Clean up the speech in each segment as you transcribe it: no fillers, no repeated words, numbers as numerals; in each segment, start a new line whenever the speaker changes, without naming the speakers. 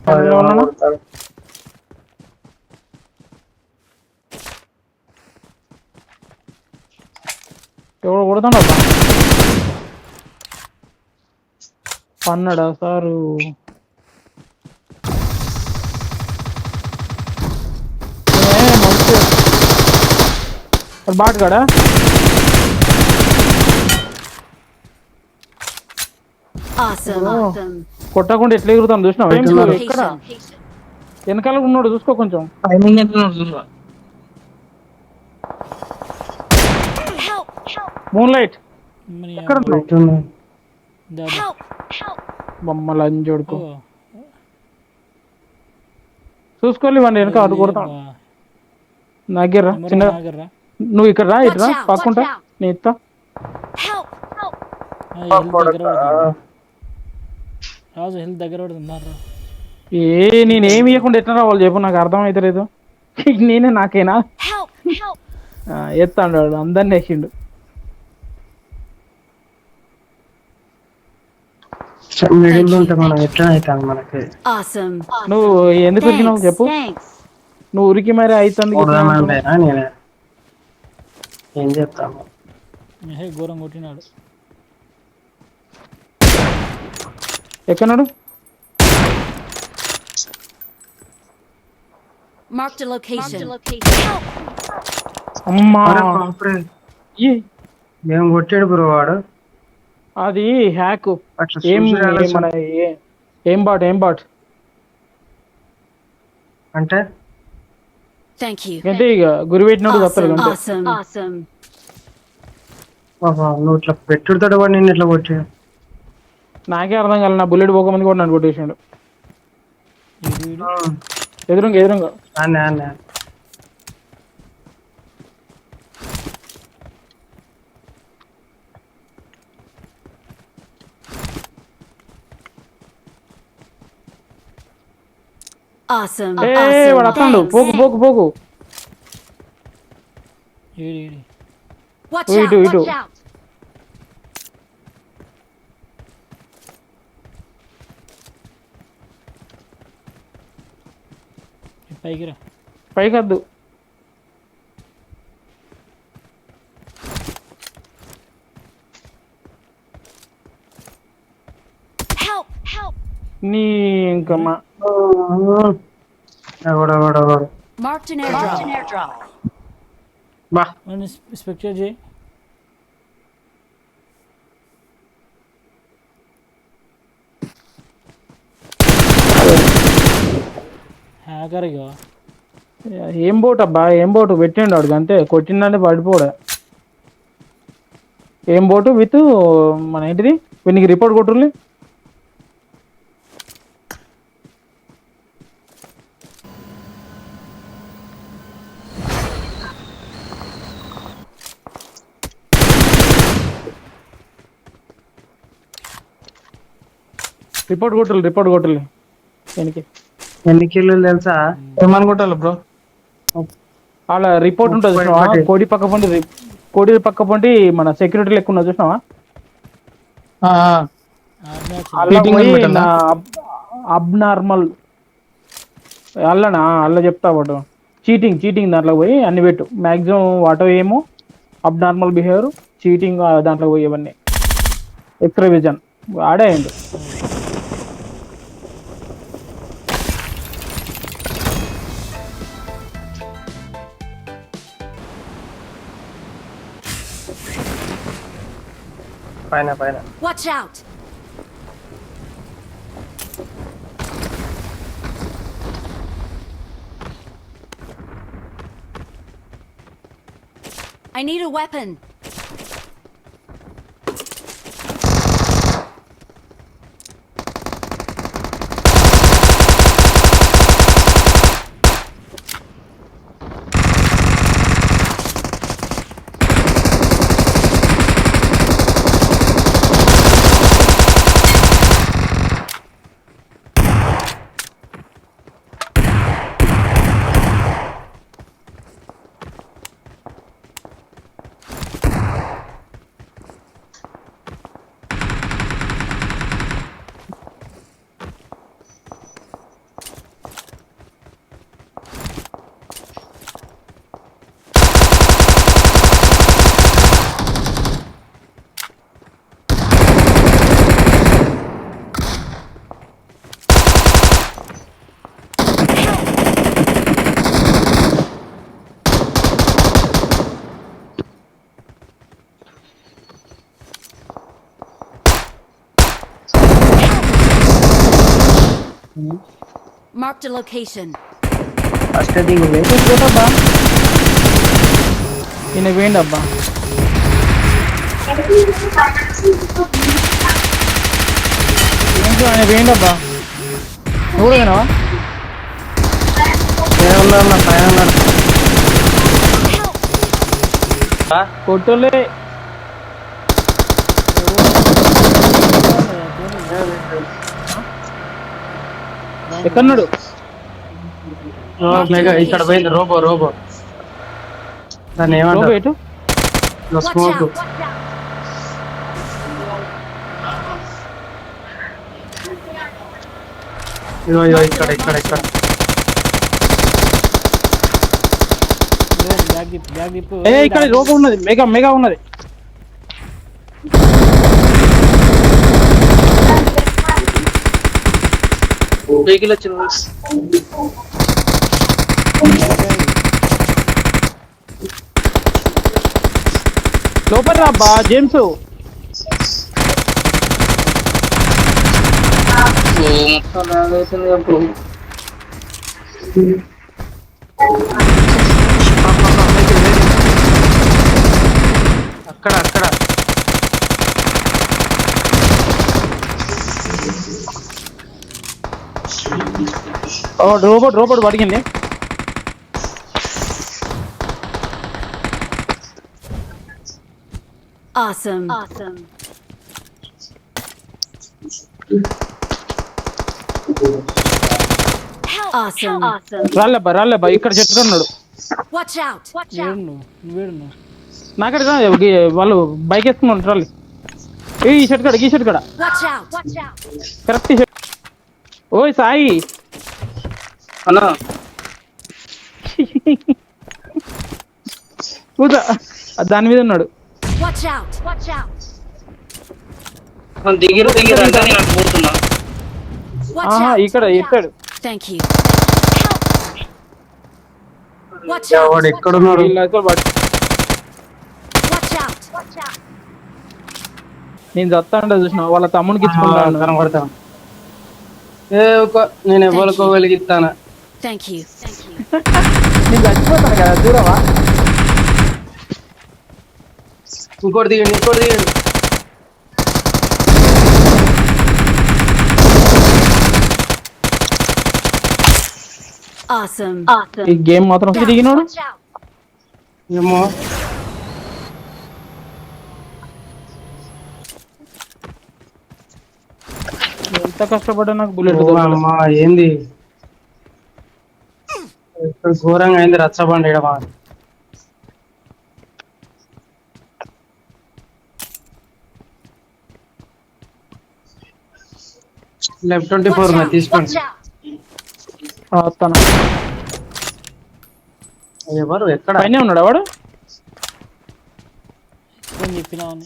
ఉన్నానా ఎవడు కొడుతాడు అబ్బా పన్నాడా సారు బాట్ కాడా కొట్టకుండా ఎట్లా ఎగురుతాను చూసినావు ఎక్కడ వెనకాల ఉన్నాడు చూసుకో కొంచెం మూన్ లైట్ ఎక్కడ బొమ్మలు అంజోడుకో చూసుకోవాలి వాడిని వెనక అటు కొడతాను నాగర్రా చిన్నగా నువ్వు ఇక్కడ రా ఇటు రా పక్కుంటా నేను ఇస్తా
రాజు హెల్త్ దగ్గర ఉన్నారు
నేనేమి ఇవ్వకుండా ఎట్లా రావాలి చెప్పు నాకు అర్థం అవుతలేదు నేనే నాకేనా ఎత్తాడు వాడు అందరిని వేసిండు నువ్వు ఎందుకు ఉరికినావు చెప్పు నువ్వు ఉరికి మరి అవుతుంది
ఏం చెప్తాను
ఘోరం కొట్టినాడు
ఎక్కన్నాడు అమ్మా
మేము కొట్టాడు బ్రో వాడు
అది హ్యాక్ మన ఏం బాట్
అంటే
అంటే ఇక గురి పెట్టినప్పుడు వస్తాడు అంటే
నువ్వు ఇట్లా పెట్టుడుతాడు వాడు నేను ఇట్లా కొట్టాడు
నాకే అర్థం కాలే నా బుల్లెట్ పోకమంది కూడా నన్ను కొట్టేసాడు ఎదురుగా వాడు వస్తాడు పోకు ఇటు పైకి వద్దు నీ ఇంకా
స్పెక్టర్ చేయి
ఏం బోట్ అబ్బా ఏం బోటు పెట్టిండు వాడికి అంతే కొట్టిందంటే పడిపోడా ఏం బోటు విత్ మన ఏంటిది వీనికి రిపోర్ట్ కొట్టుర్లి రిపోర్ట్ కొట్టుర్లి దీనికి
ఎన్ని కిలోలు తెలుసా
ఏమని కొట్టాలి బ్రో అలా రిపోర్ట్ ఉంటుంది చూసినావా కోడి పక్క పొంటి మన సెక్యూరిటీ లెక్క ఉన్నది చూసినావా అబ్నార్మల్ అల్ల చెప్తా వాడు చీటింగ్ దాంట్లో పోయి అన్ని పెట్టు మ్యాక్సిమం వాటో ఏమో అబ్నార్మల్ బిహేవియర్ చీటింగ్ దాంట్లో పోయి ఇవన్నీ ఎక్స్ట్రా విజన్ ఆడే అయిండు
పైన
Watch out! I need a weapon. Marked a location.
First దిగులే
పోతబ్బా ఈయన వేయండి అబ్బా ఆయన వేయండి అబ్బా నువ్వు కూడా వినవా
ఏమన్నా పైన ఉన్నాడు.
కొట్టులే ఎక్కడున్నాడు
మెగా ఇక్కడ పోయింది రోబో దాన్ని ఏమంటారు
ఎటు
Watch
స్మోక్
out.
ఇగో ఇక్కడ
బ్యాగ్ దిప్పు
ఏ ఇక్కడ రోబో ఉన్నది మెగా ఉన్నది
వెహికల్ వచ్చింది.
లోపల రా అబ్బా జేమ్స్
అక్కడ
రోబోట్ పడిగింది
Awesome. Awesome.
రాళ్ళబ్బా ఇక్కడ చెట్టు ఉన్నాడు
Watch out.
నువ్వేడు నువ్వు
నాకడ వాళ్ళు బైక్ వేసుకుని ఉంటారు ఈ షర్ట్ కడ
Watch out.
కరెక్ట్ షర్ట్ ఓయ్ సాయి
అన్నా
కూతా దాని మీద ఉన్నాడు
Watch out.
దిగిరు అంటే నేను అటు పోతున్నా.
Watch
ఆహా
out.
ఇక్కడ ఎట్టాడు
Thank you. Watch
వాడు
out.
ఎక్కడున్నాడు?
Watch out.
నేను చస్తాంట చూసిన వాళ్ళ తమ్మునికి ఇచ్చుకున్నాను
కనబడతాను. నేను ఎవరికో వెలిగిస్తాను.
Thank you.
నేను చచ్చిపోతాను కదా దూరవా
ఇంకోటి దిగండి.
Awesome.
ఈ గేమ్ మాత్రం దిగినాడు
Watch out.
ఏమో
ఎంత కష్టపడ్డా నాకు బుల్లెట్
అమ్మా ఏంది ఇక్కడ ఘోరంగా అయింది రచ్చబండి ఈడ మాది. లెఫ్ట్ 24 తీసుకోండి.
వస్తాను
ఎవరు ఎక్కడ?
పైన ఉన్నాడు వాడు
ఫోన్ చెప్పినావని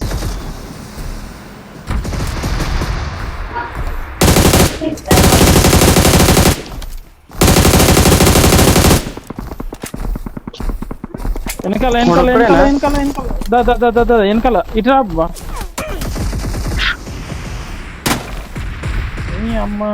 వెనకాల ఇట్రా అబ్బా అమ్మా